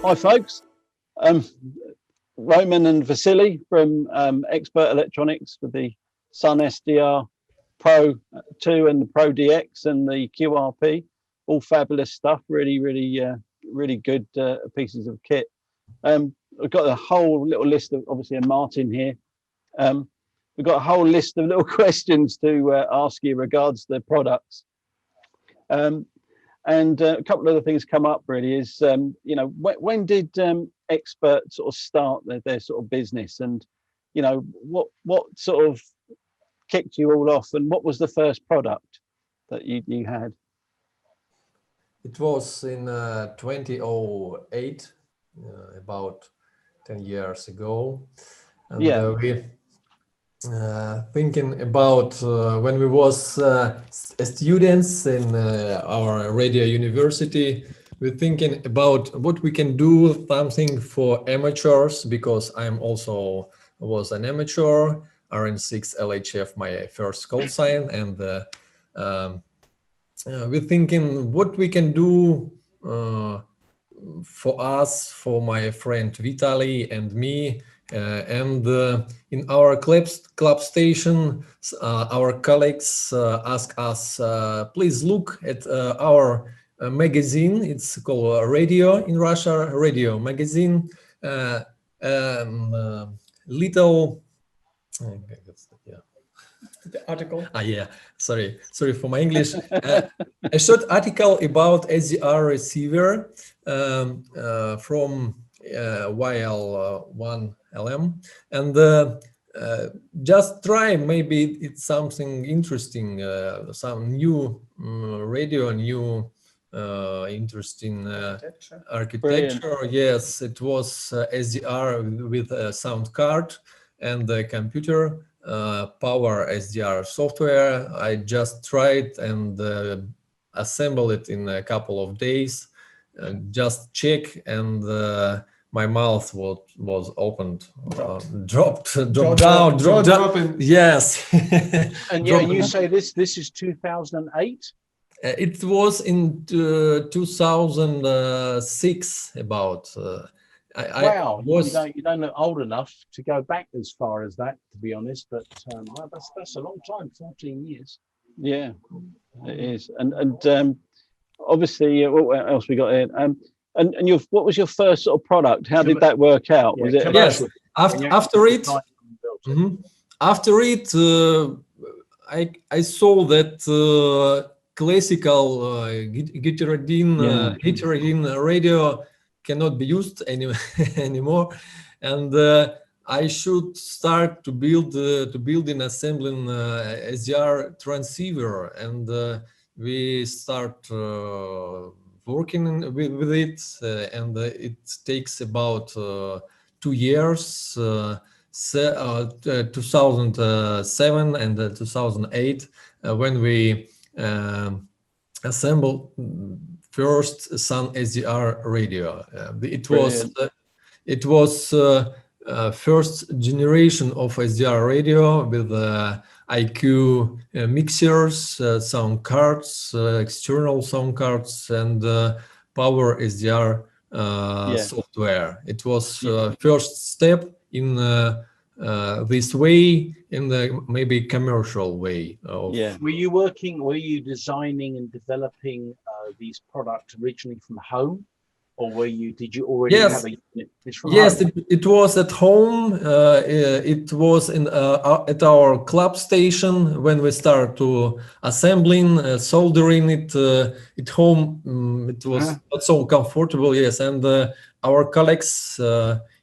Hi folks, Roman and Vasily from Expert Electronics with the Sun SDR Pro 2 and the Pro DX and the QRP, all fabulous stuff, really good pieces of kit. We've got a whole little list of, obviously, a Martin here. We've got a whole list of little questions to ask you regards the products. And a couple of other things come up really is, you know, when did Expert sort of start their sort of business, and, you know, what sort of kicked you all off, and what was the first product that you had? It was in 2008, about 10 years ago. And Yeah. We thinking about when we was students in our radio university, we're thinking about what we can do, something for amateurs, because I'm also was an amateur, RN6 LHF, my first call sign, and we're thinking what we can do for us, for my friend Vitaly and me. And in our club station, our colleagues ask us, please look at our magazine. It's called Radio in Russia, Radio magazine. Little the article. Yeah, sorry for my English. A short article about SDR receiver from YL1 LM, and just try, maybe it's something interesting, some new radio, new interesting architecture. Brilliant. Yes, it was SDR with a sound card and the computer power SDR software. I just tried and assembled it in a couple of days. Just check, and my mouth was opened, dropped down. Yes. And yeah, you say this is 2008? It was in 2006 about. Wow, you don't look old enough to go back as far as that, to be honest. But that's a long time, 14 years. Yeah, it is. And obviously, what else we got here? And what was your first sort of product? How did that work out? Yeah, was it? Yes, after it, I saw that classical heterogeneous radio cannot be used anymore, and I should start to build and assembling SDR transceiver, and we start working with it, and it takes about 2 years, 2007 and 2008, when we assembled first Sun SDR radio. It was first generation of SDR radio with IQ mixers, sound cards, external sound cards, and power SDR software. It was first step in this way, in the maybe commercial way. Were you designing and developing these products originally from home, or did you already have a unit? Yes, it was at home. It was at our club station when we started to assembling, soldering it at home. It was not so comfortable. Yes, and our colleagues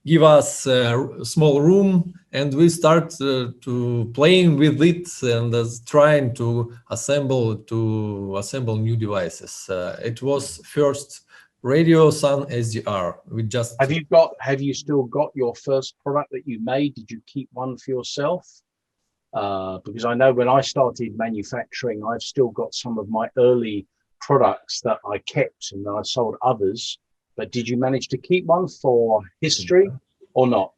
give us a small room, and we start to playing with it and trying to assemble new devices. It was first Radio Sun SDR. We just have you still got your first product that you made? Did you keep one for yourself? Because I know when I started manufacturing, I've still got some of my early products that I kept, and I sold others. But did you manage to keep one for history or not?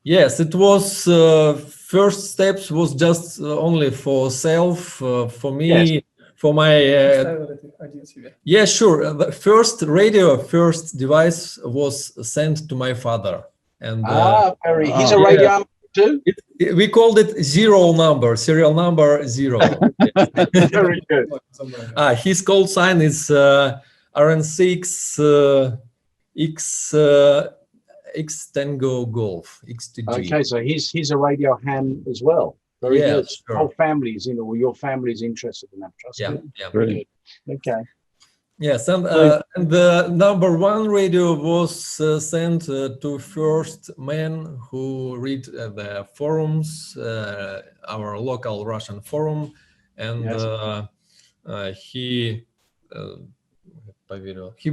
Yes, it was first steps was just only for self. For me, for my yeah, sure. The first device was sent to my father, and he's a radio amateur too. We called it serial number 0. Very good. His call sign is RN6 X Tango Golf XTG. Okay, so he's a radio ham as well. Very good. Sure. Whole families, your family's interested in that. Trust me. Yeah, very good. Okay. Yes, and the #1 radio was sent to first man who read the forums, our local Russian forum, and he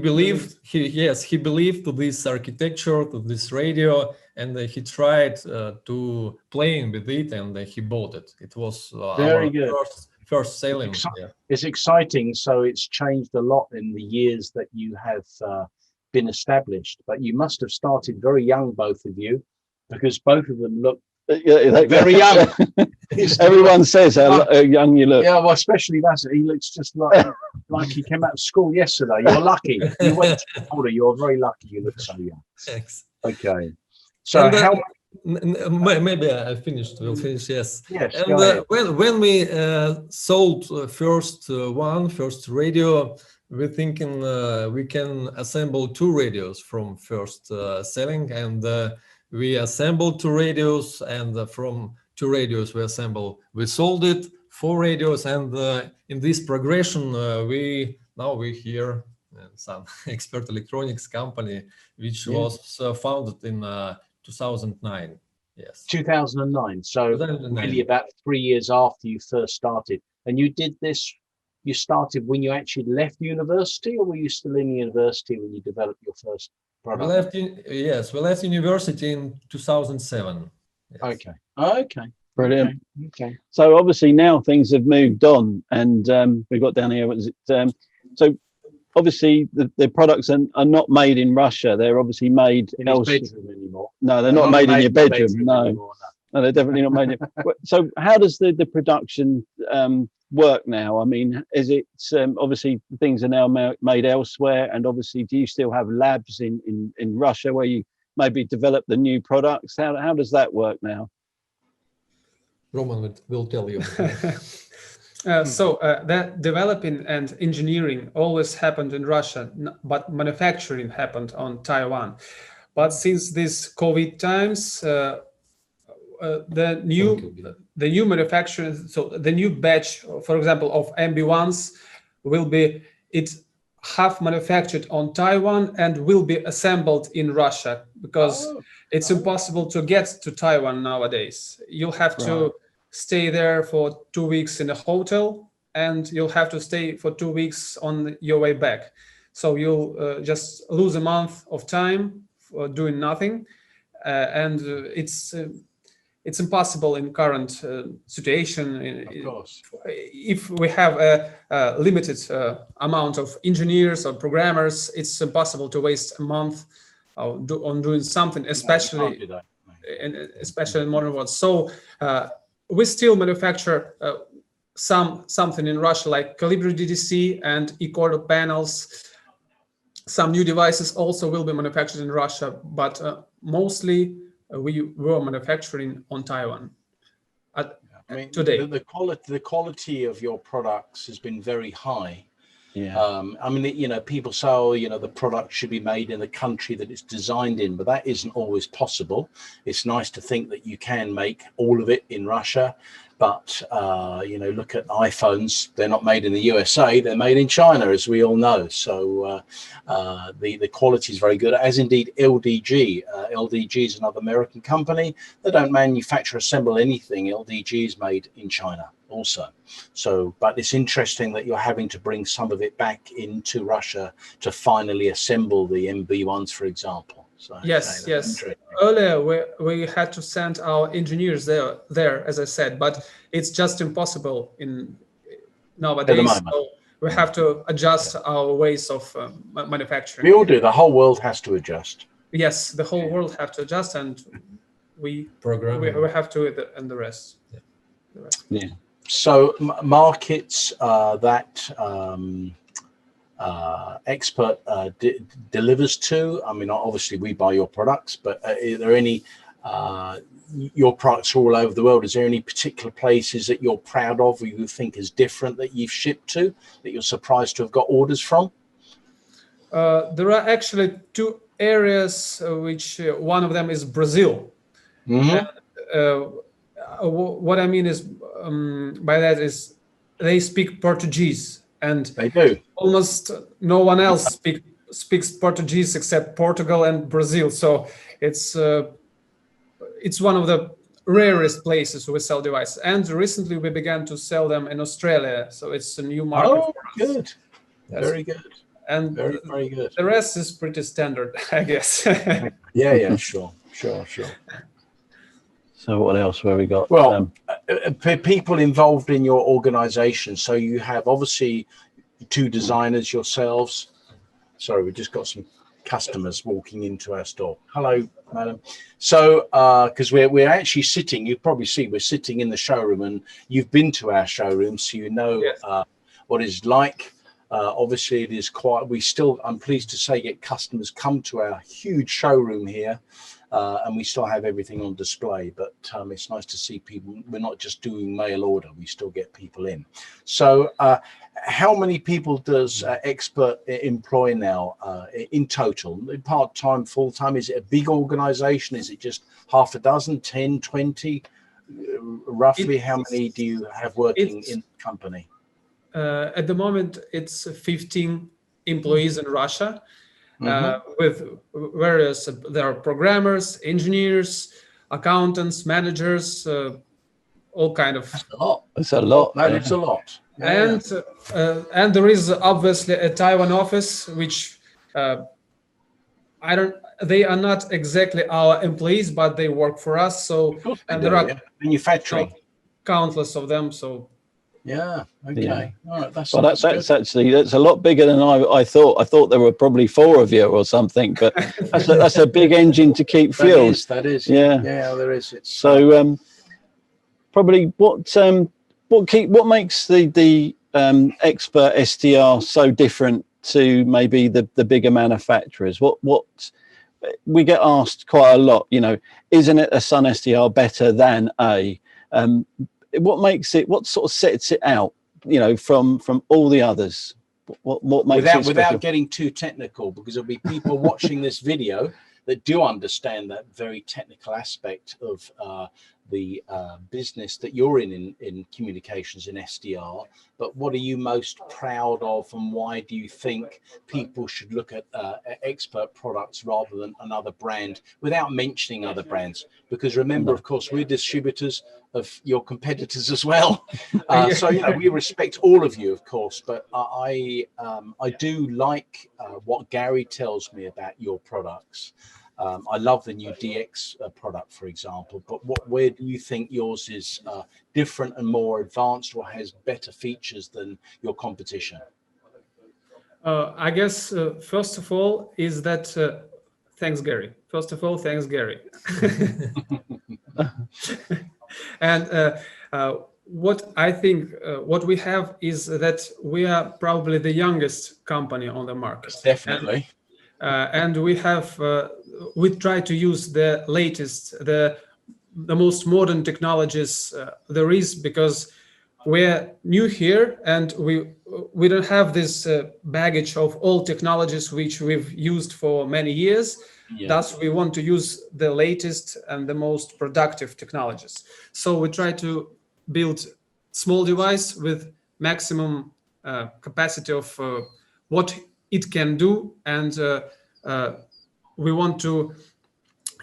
believed he believed to this architecture, to this radio, and he tried to playing with it, and he bought it. It was very our good. First sailing. It's exciting. So it's changed a lot in the years that you have been established. But you must have started very young, both of you, because both of them look very young. Everyone says how young you look. Yeah, well, especially Vasily. He looks just like he came out of school yesterday. You're lucky. You went to older. You're very lucky. You look so young. Thanks. Okay. So maybe I finished. We'll finish. Yes. Yes. And when we sold first radio, we're thinking we can assemble 2 radios from first selling, and we assembled 2 radios, and from 2 radios we sold it 4 radios, and in this progression we here some expert electronics company which was founded in 2009. Yes. 2009. So 2009. Really about 3 years after you first started. And you did this, you started when you actually left university, or were you still in university when you developed your first product? We left university in 2007. Yes. Okay. Brilliant. Okay. So obviously now things have moved on, and we got down here. So obviously the products are not made in Russia. They're obviously made in his bedroom anymore. No, they're not made in your bedroom. No, they're definitely not made. So how does the production work now? I mean, is it obviously things are now made elsewhere, and obviously do you still have labs in Russia where you maybe develop the new products? How does that work now? Roman will tell you. That developing and engineering always happened in Russia, but manufacturing happened on Taiwan. But since these COVID times, the new manufacturing, so the new batch, for example, of MB1s will be half manufactured on Taiwan and will be assembled in Russia, because it's impossible to get to Taiwan nowadays. You'll have to stay there for 2 weeks in a hotel, and you'll have to stay for 2 weeks on your way back. So you'll just lose a month of time for doing nothing, and it's impossible in current situation. Of course. If we have a limited amount of engineers or programmers, it's impossible to waste a month on doing something, especially in modern world. So we still manufacture something in Russia, like Calibri DDC and e-quarter panels. Some new devices also will be manufactured in Russia, but mostly we were manufacturing on Taiwan. Today, the quality of your products has been very high. Yeah. I mean, people say, the product should be made in the country that it's designed in, but that isn't always possible. It's nice to think that you can make all of it in Russia, but look at iPhones. They're not made in the USA, they're made in China, as we all know. So the quality is very good, as indeed LDG. LDG is another American company. They don't manufacture, assemble anything. LDG is made in China also. So, but it's interesting that you're having to bring some of it back into Russia to finally assemble the MB1s, for example. So, yes. Earlier, we had to send our engineers there, as I said, but it's just impossible nowadays. So we have to adjust our ways of manufacturing. We all do. The whole world has to adjust. Yes, the whole world have to adjust, and we have to, and the rest. Yeah. So markets that Expert delivers to, I mean, obviously we buy your products, but are there any, your products are all over the world. Is there any particular places that you're proud of or you think is different that you've shipped to, that you're surprised to have got orders from? There are actually two areas, which one of them is Brazil. Mm-hmm. What I mean is by that is they speak Portuguese, and They do. almost no one else speaks Portuguese except Portugal and Brazil. So it's one of the rarest places we sell devices. And recently we began to sell them in Australia, so it's a new market. Oh, for us. good. Yes. Very good. And Very, very good. the rest is pretty standard, I guess. Yeah, sure. So what else have we got? Well, people involved in your organization. So you have obviously two designers yourselves. Sorry, we just got some customers walking into our store. Hello, madam. So, because we're actually sitting, you probably see we're sitting in the showroom, and you've been to our showroom, so you know Yes. what it's like. Obviously, it is quite. I'm pleased to say, get customers come to our huge showroom here. And we still have everything on display, but it's nice to see people. We're not just doing mail order, we still get people in. So how many people does Expert employ now in total, part-time, full-time? Is it a big organization? Is it just half a dozen, 10, 20? Roughly how many do you have working in the company? At the moment, it's 15 employees in Russia. With various, there are programmers, engineers, accountants, managers, all kind of. That's a lot. It's a lot. That is a lot. Yeah. And there is obviously a Taiwan office, which they are not exactly our employees, but they work for us. So and there are manufacturing, countless of them. So. Yeah. Okay. Yeah. All right. That's Well, that's actually a lot bigger than I thought. I thought there were probably 4 of you or something, but that's a big engine to keep fuel. That is. Yeah. Yeah. There is. It's so probably what makes the Expert SDR so different to maybe the bigger manufacturers? What we get asked quite a lot. You know, isn't it a Sun SDR better than a? What sort of sets it out, you know, from all the others? What makes it without getting too technical, because there'll be people watching this video that do understand that very technical aspect of the business that you're in communications in SDR. But what are you most proud of, and why do you think people should look at Expert products rather than another brand, without mentioning other brands? Because remember, of course, we're distributors of your competitors as well. So, you know, we respect all of you, of course, but I do like what Gary tells me about your products. I love the new DX product, for example, but where do you think yours is different and more advanced, or has better features than your competition? I guess, first of all, is that, thanks, Gary. First of all, thanks, Gary. And what I think, what we have is that we are probably the youngest company on the market. Definitely. And we try to use the latest, the most modern technologies there is, because we're new here and we don't have this baggage of old technologies which we've used for many years. Yeah. Thus, we want to use the latest and the most productive technologies. So we try to build small device with maximum capacity of what it can do, and we want to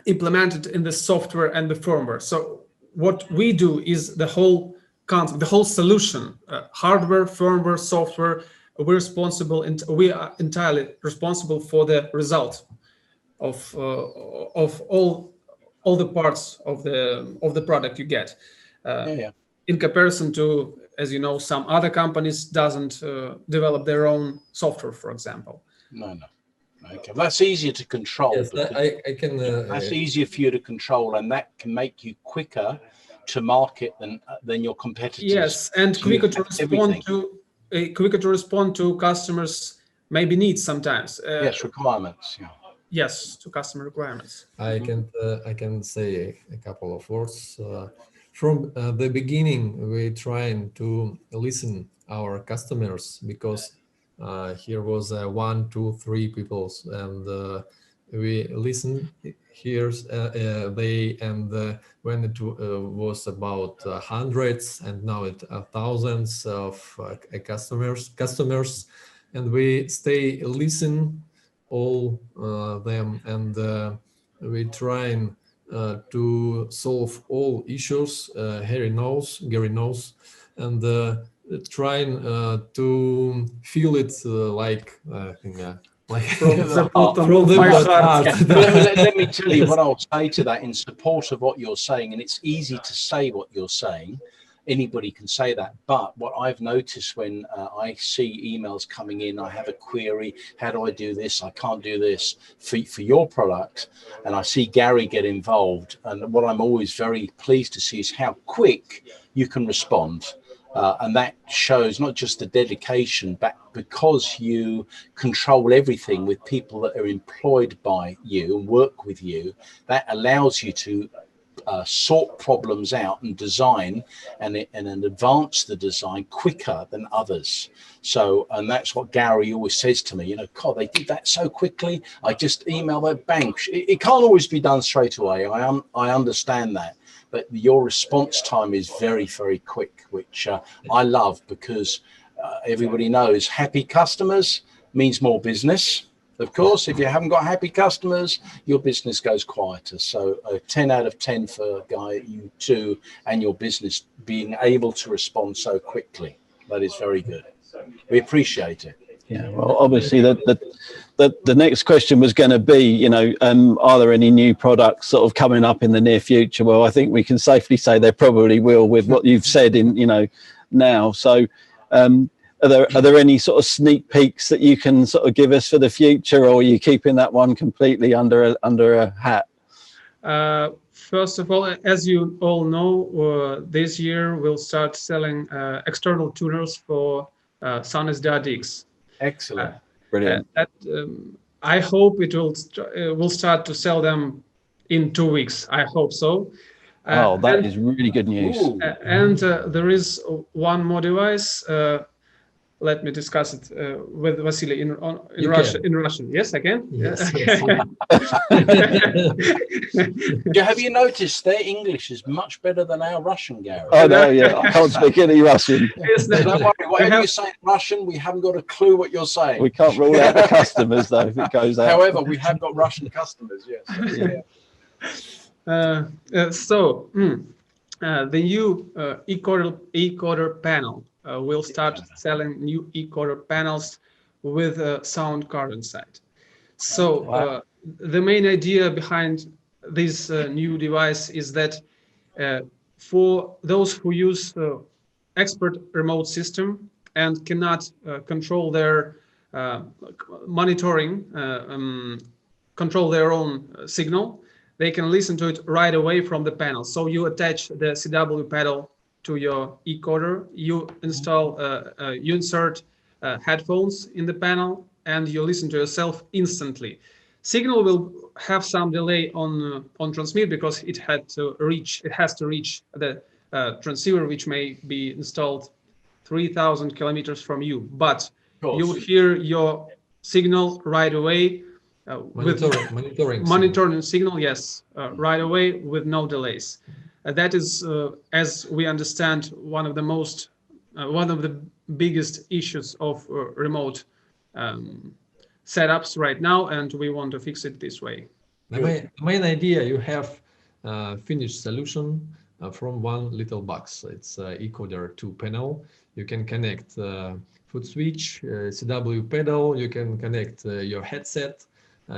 implement it in the software and the firmware. So what we do is the whole concept, the whole solution, hardware, firmware, software. We're responsible, and we are entirely responsible for the result of all the parts of the product you get. In comparison to, as you know, some other companies doesn't develop their own software, for example. No. Okay, that's easier to control. Yes, I can. That's easier for you to control, and that can make you quicker to market than your competitors. Yes, and So quicker you to have respond everything. quicker to respond to customers' maybe needs sometimes. Yes, requirements. Yeah. Yes, to customer requirements. I can say a couple of words. From the beginning, we trying to listen our customers, because here was 1, 2, 3 people, and we listen here. They when it was about hundreds, and now it thousands of customers, and we stay listen all them, and we trying to solve all issues. Gary knows, and trying to feel it like From the bottom from of the my bottom. heart. Let me tell you Yes. what I'll say to that in support of what you're saying, and it's easy to say what you're saying. Anybody can say that, but what I've noticed when I see emails coming in, I have a query, how do I do this? I can't do this for your product, and I see Gary get involved, and what I'm always very pleased to see is how quick you can respond. And that shows not just the dedication, but because you control everything with people that are employed by you and work with you, that allows you to sort problems out and design and advance the design quicker than others. So, and that's what Gary always says to me, you know, God, they did that so quickly. I just email that bank. It can't always be done straight away. I understand that. But your response time is very, very quick, which I love, because everybody knows happy customers means more business. Of course, if you haven't got happy customers, your business goes quieter. So 10 out of 10 for Guy, you too, and your business being able to respond so quickly. That is very good. We appreciate it. Yeah, well, obviously the next question was going to be, you know, are there any new products sort of coming up in the near future? Well, I think we can safely say there probably will, with what you've said in, you know, now. So are there any sort of sneak peeks that you can sort of give us for the future, or are you keeping that one completely under a hat? First of all, as you all know, this year we'll start selling external tuners for Sun SDR-DX. Excellent. Brilliant. I hope it will start to sell them in 2 weeks. I hope so. That is really good news. And there is one more device. Let me discuss it with Vasily in Russian. Yes, I can. Yes. Have you noticed their English is much better than our Russian, Gary? Oh no, yeah, I can't speak any Russian. Yes, Don't worry, whatever you say in Russian, we haven't got a clue what you're saying. We can't rule out the customers though if it goes out. However, we have got Russian customers, yes. The new e-coder panel will start selling new e-coder panels with a sound card inside. So the main idea behind this new device is that for those who use expert remote system and cannot control their monitoring, control their own signal, they can listen to it right away from the panel. So you attach the CW pedal to your e-coder, you install, you insert headphones in the panel, and you listen to yourself instantly. Signal will have some delay on transmit because it has to reach the transceiver, which may be installed 3,000 kilometers from you. But you will hear your signal right away. Monitoring signal, yes, right away with no delays. That is, as we understand, one of the biggest issues of remote setups right now, and we want to fix it this way. The main idea, you have finished solution from one little box. It's eCoder 2 panel. You can connect foot switch, CW pedal. You can connect your headset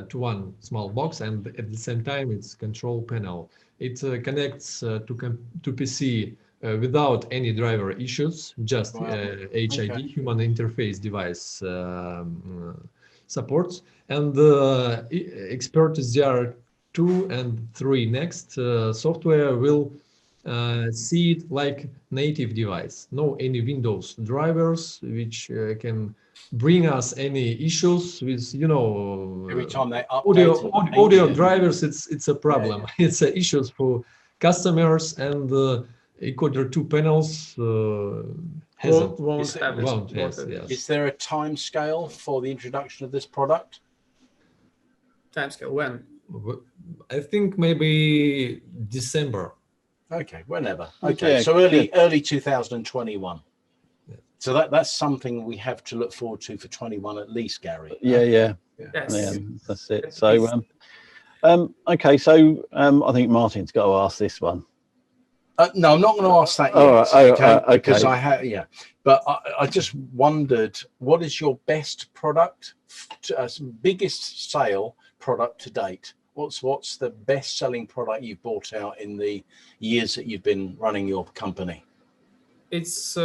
to one small box, and at the same time it's control panel. It connects to PC without any driver issues, just HID, human interface device supports, and Expert SDR 2 and 3 next software will see it like native device. No any Windows drivers which can bring us any issues with, you know, Every time they update audio drivers. It's a problem. It's issues for customers, and encoder 2 panels won't have it. won't have, yes. Is there a time scale for the introduction of this product? Timescale when? I think maybe December. Okay, whenever. Okay, Yeah, so early 2021. So that's something we have to look forward to for 21 at least, Gary. Yeah, Yes. that's it. So, okay, so I think Martin's got to ask this one. No, I'm not going to ask that yet. Because I have, But I just wondered, what is your best product, biggest sale product to date? What's the best selling product you've bought out in the years that you've been running your company? It's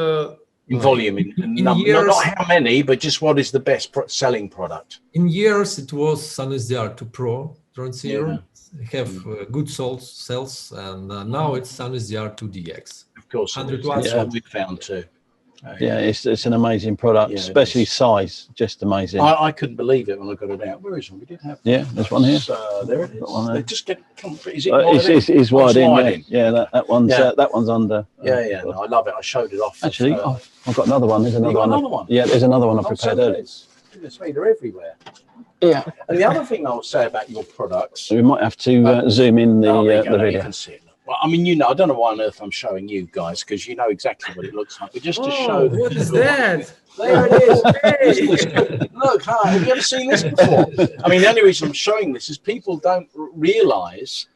in volume, in years, not how many, but just what is the best selling product? In years, it was SunSDR2 Pro transceiver. Have good sales, and now it's SunSDR2 DX. Of course, 100 watts. That's what we found too. Yeah, it's an amazing product, especially size, just amazing. I couldn't believe it when I got it out. Where is one? We did have. Yeah, there's one here. There it is. They just get. Is it it's wide in. Yeah, that one's under. Yeah. No, I love it. I showed it off. Actually, I've got another one. There's another one. Yeah, there's another one I prepared earlier. Goodness me, they're everywhere. Yeah. And the other thing I'll say about your products. We might have to zoom in the video. You can see it. Well, I mean, I don't know why on earth I'm showing you guys, because you know exactly what it looks like. But just to show. What is that? There it is. Hey. Look, have you ever seen this before? I mean, the only reason I'm showing this is people don't realize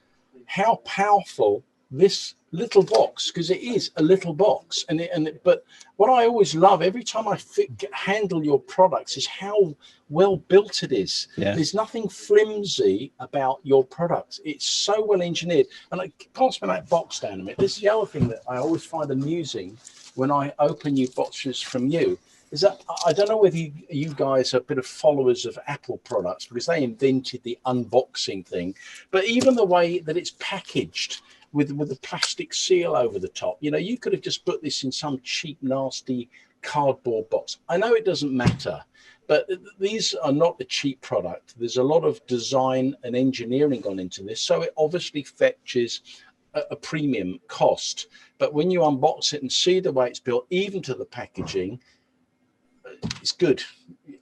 how powerful this little box, because it is a little box, but what I always love every time I handle your products is how well built it is. There's nothing flimsy about your products. It's so well engineered. And pass me that box down a minute. This is the other thing that I always find amusing when I open new boxes from you, is that I don't know whether you guys are a bit of followers of Apple products, because they invented the unboxing thing, but even the way that it's packaged with a plastic seal over the top. You could have just put this in some cheap, nasty cardboard box. I know it doesn't matter, but these are not a cheap product. There's a lot of design and engineering gone into this, so it obviously fetches a premium cost. But when you unbox it and see the way it's built, even to the packaging, it's good.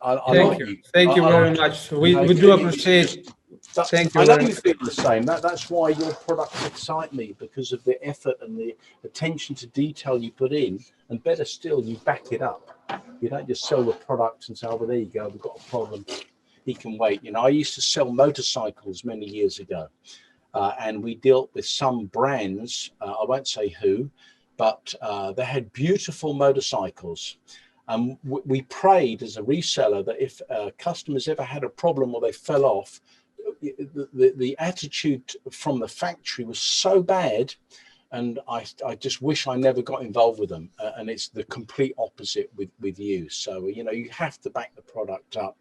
Thank you very much. We do appreciate. Thank you. I know you feel the same. That's why your products excite me, because of the effort and the attention to detail you put in, and better still, you back it up. You don't just sell the product and say, "Oh, well, there you go, we've got a problem. He can wait." I used to sell motorcycles many years ago, and we dealt with some brands. I won't say who, but they had beautiful motorcycles. And we prayed as a reseller that if customers ever had a problem or they fell off, the attitude from the factory was so bad, and I just wish I never got involved with them. And it's the complete opposite with you. So you have to back the product up,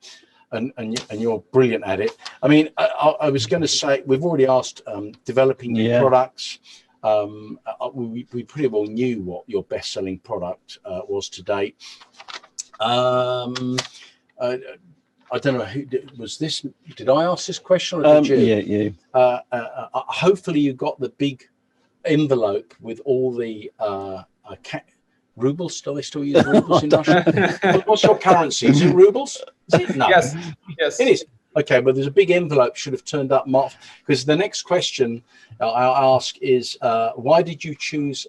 and you're brilliant at it. I mean, I was going to say, we've already asked developing new products. We pretty well knew what your best-selling product was to date. I don't know who was this. Did I ask this question, or did you? Yeah, you. Hopefully, you got the big envelope with all the rubles. Do they still use rubles in Russia? What's your currency? Is it rubles? Is it? No. Yes, it is. Okay, but there's a big envelope should have turned up, Mark, because the next question I'll ask is, why did you choose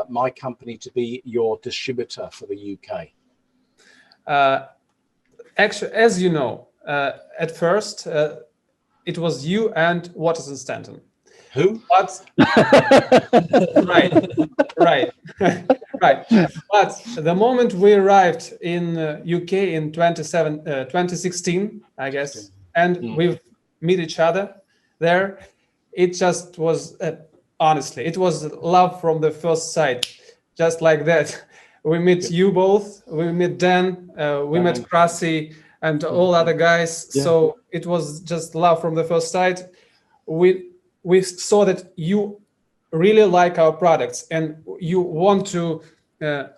my company to be your distributor for the UK? Actually, as you know, at first, it was you and Watterson Stanton. Who? But right. But the moment we arrived in UK in 2016, I guess, and we've met each other there, it just was, honestly, it was love from the first sight, just like that. We met you both, we met Dan, we met Krasi and all other guys. Yeah. So it was just love from the first sight. We saw that you really like our products and you want to know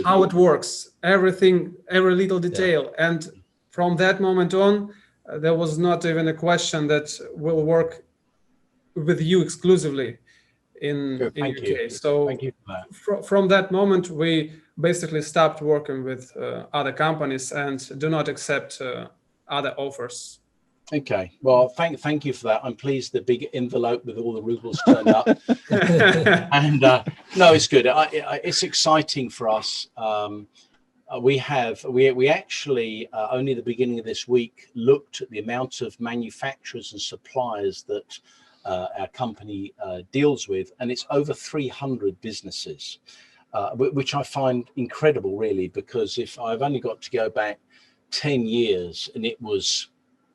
how it works, everything, every little detail. And from that moment on, there was not even a question that will work with you exclusively in UK. So thank you for that. From that moment, we basically stopped working with other companies and do not accept other offers. Okay, well, thank you for that. I'm pleased the big envelope with all the rubles turned up. And no, it's good. It's exciting for us. We actually only the beginning of this week looked at the amount of manufacturers and suppliers that our company deals with, and it's over 300 businesses, which I find incredible, really, because if I've only got to go back 10 years and it was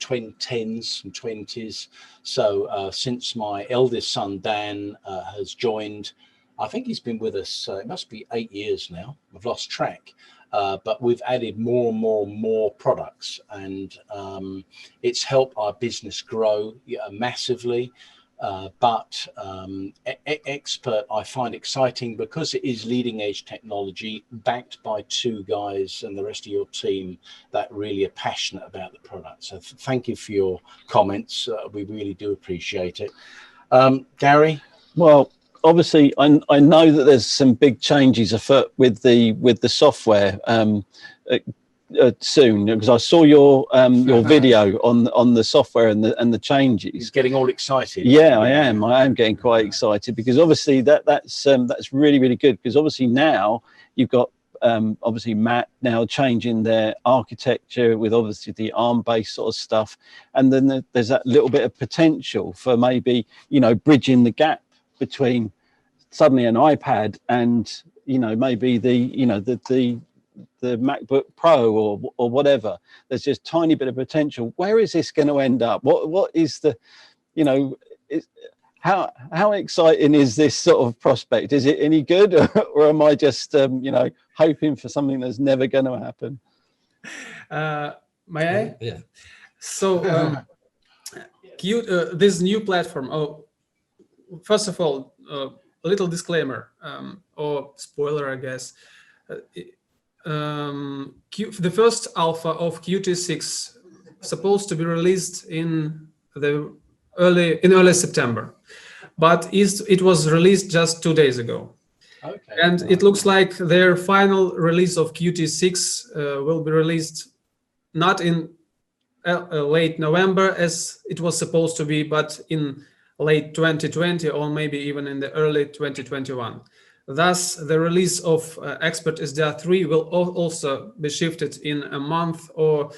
10s and 20s. So since my eldest son, Dan, has joined, I think he's been with us, it must be 8 years now. I've lost track. But we've added more and more products, and it's helped our business grow massively. But Expert I find exciting because it is leading edge technology backed by two guys and the rest of your team that really are passionate about the product. So thank you for your comments. We really do appreciate it. Gary? Well, obviously, I know that there's some big changes afoot with the software soon, because I saw your video on the software and the changes. He's getting all excited. Yeah, I am getting quite excited, because obviously that's really, really good, because obviously now you've got obviously Matt now changing their architecture with obviously the ARM-based sort of stuff, and then there's that little bit of potential for maybe, you know, bridging the gap between suddenly an iPad and, you know, maybe the MacBook Pro or whatever. There's just tiny bit of potential. Where is this going to end up? What is the, you know, how exciting is this sort of prospect? Is it any good, or am I just you know, hoping for something that's never going to happen? May I? Yeah. So this new platform. Oh, first of all, a little disclaimer or spoiler, I guess. The first alpha of Qt6 supposed to be released in early September, but it was released just 2 days ago. Okay. And it looks like their final release of Qt6 will be released not in late November as it was supposed to be, but in late 2020 or maybe even in the early 2021. Thus, the release of Expert SDR3 will also be shifted in a month or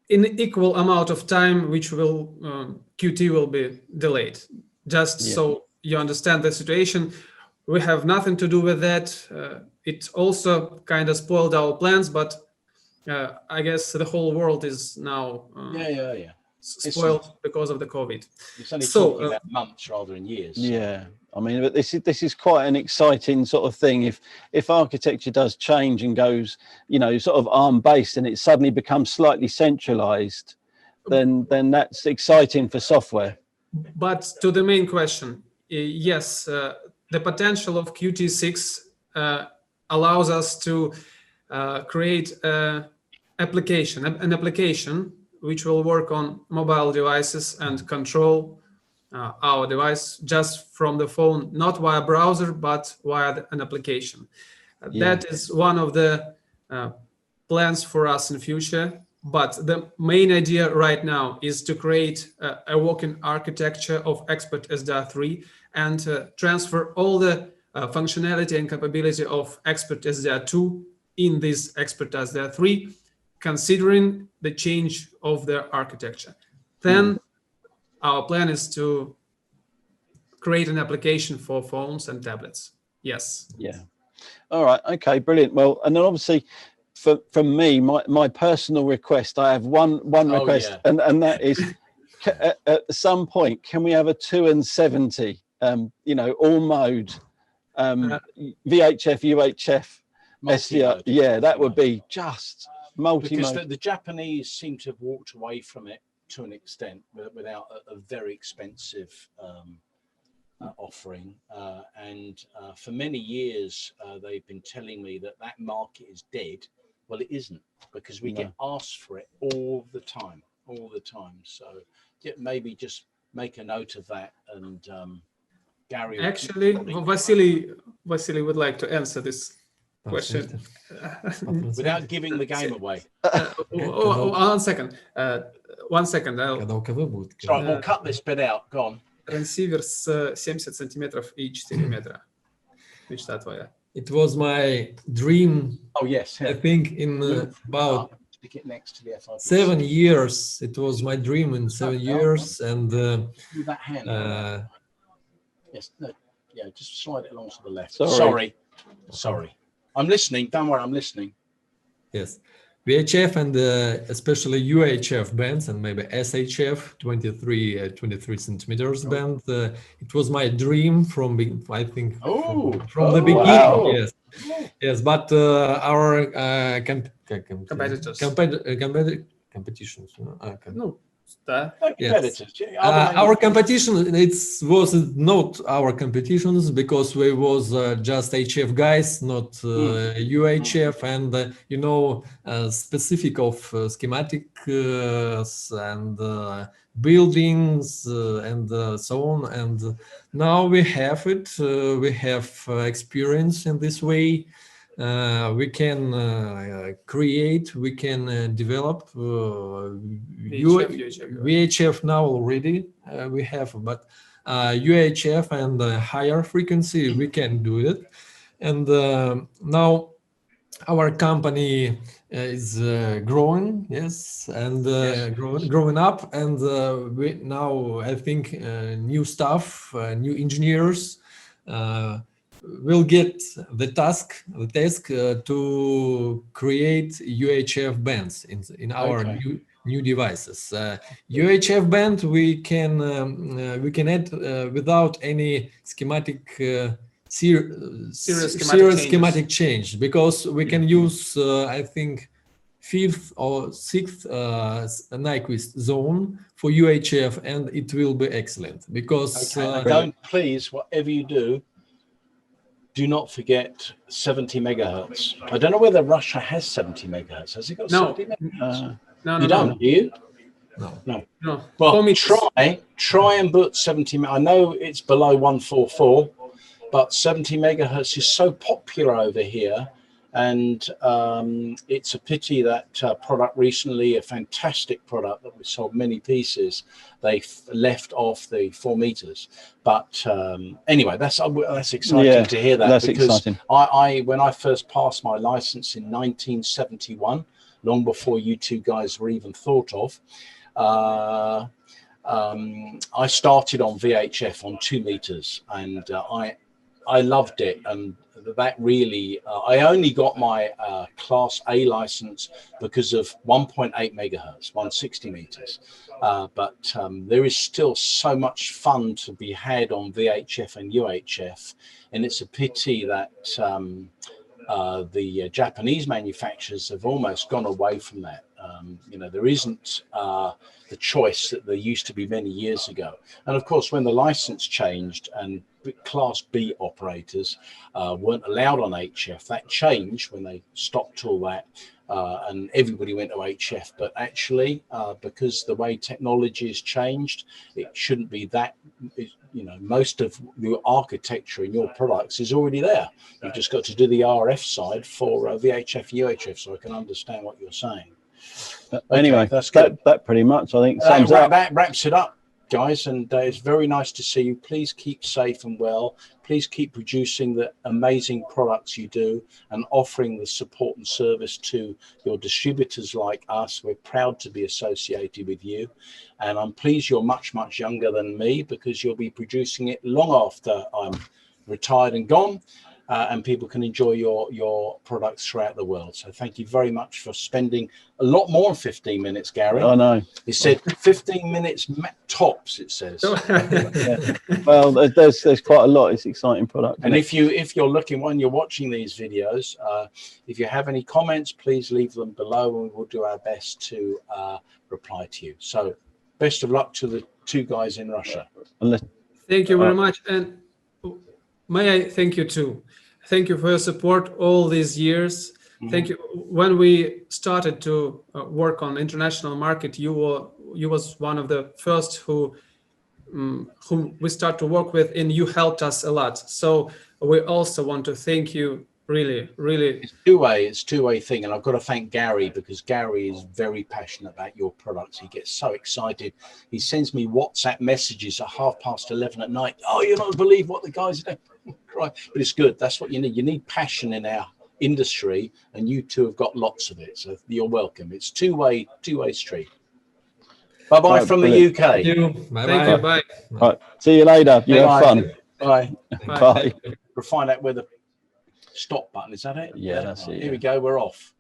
in equal amount of time, which will Qt will be delayed. Just so you understand the situation, we have nothing to do with that. It also kind of spoiled our plans, but I guess the whole world is now spoiled because of the COVID. It's only talking about months rather than years. Yeah, I mean, but this is quite an exciting sort of thing. If architecture does change and goes, you know, sort of ARM based, and it suddenly becomes slightly centralized, then that's exciting for software. But to the main question, yes, the potential of Qt6 allows us to create an application which will work on mobile devices and control our device just from the phone, not via browser, but via an application. That is one of the plans for us in future. But the main idea right now is to create a working architecture of Expert SDR3 and transfer all the functionality and capability of Expert SDR2 in this Expert SDR3, considering the change of the architecture. Then our plan is to create an application for phones and tablets. Yes. Yeah. All right. Okay. Brilliant. Well, and then obviously, from me, my personal request, I have one request, and that is, at some point, can we have a 270? You know, all mode, VHF, UHF, SDR. Yeah, that would be just multi-mode. Because the Japanese seem to have walked away from it. to an extent without a very expensive offering. And for many years, they've been telling me that that market is dead. Well, it isn't, because we get asked for it all the time. So maybe just make a note of that. And Gary, actually, Vasily would like to answer this question without giving the game away. 1 second. Sorry, we'll cut this bit out. Go on. Трансивер с 70 сантиметров и 4 метра. Мечта твоя. It was my dream. Oh yes, I think in about 7 years. It was my dream in 7 years, and that hand. Yes, no, yeah, just slide it along to the left. Sorry. I'm listening. Don't worry, I'm listening. Yes, VHF and especially UHF bands, and maybe SHF 23 centimeters band. It was my dream from the beginning. Wow. Yes, but our competitors. Competitions. Our competition, was not our competitions, because we was just HF guys, not UHF, and specific of schematic and buildings and so on. And now we have it. We have experience in this way. We can create, we can develop VHF now already we have, but UHF and higher frequency we can do it. And now our company is growing, yes, and growing up, and we now, I think, new staff, new engineers will get the task to create UHF bands in our new devices. UHF band we can add without any serious schematic change, because we can use I think 5th or 6th Nyquist zone for UHF, and it will be excellent. Because don't, please, whatever you do not forget 70 megahertz. I don't know whether Russia has 70 megahertz. Has it got 70 megahertz? No, you don't, do you? No. Well, try and put 70. I know it's below 144, but 70 megahertz is so popular over here. And it's a pity that product recently, a fantastic product that we sold many pieces, they left off the 4 meters. But anyway, that's exciting to hear that. That's because exciting. When I first passed my license in 1971, long before you two guys were even thought of, I started on VHF on 2 meters, and I loved it. And that really, I only got my Class A license because of 1.8 megahertz, 160 meters. But there is still so much fun to be had on VHF and UHF. And it's a pity that the Japanese manufacturers have almost gone away from that. There isn't the choice that there used to be many years ago. And of course, when the license changed and Class B operators weren't allowed on HF, that changed when they stopped all that, and everybody went to HF. But actually, because the way technology has changed, it shouldn't be that. Most of your architecture in your products is already there. You've just got to do the RF side for VHF, UHF. So I can understand what you're saying. Anyway, that's good. That pretty much, I think, sums up. That wraps it up, guys, and it's very nice to see you. Please keep safe and well. Please keep producing the amazing products you do and offering the support and service to your distributors like us. We're proud to be associated with you, and I'm pleased you're much younger than me, because you'll be producing it long after I'm retired and gone. And people can enjoy your products throughout the world. So thank you very much for spending a lot more than 15 minutes, Gary. I know. It said 15 minutes tops, it says. Yeah. Well, there's quite a lot. It's exciting product. And if you're looking, when you're watching these videos, if you have any comments, please leave them below, and we'll do our best to reply to you. So Best of luck to the two guys in Russia. Thank you very much. And may I thank you too. Thank you for your support all these years. Thank you. When we started to work on international market, you was one of the first whom we start to work with, and you helped us a lot. So we also want to thank you. Really. It's two-way thing, and I've got to thank Gary, because Gary is very passionate about your products. He gets so excited. He sends me WhatsApp messages at 11:30 at night. Oh, you're not gonna believe what the guys are doing. Right, but it's good. That's what you need. You need passion in our industry, and you two have got lots of it. So you're welcome. It's two-way street. Bye-bye from the UK. Thank you. Bye. Thank you. Bye. Right. See you later. You have fun. Bye. Bye. We'll find out where the stop button is. That it? Yeah, that's it. Here we go. We're off.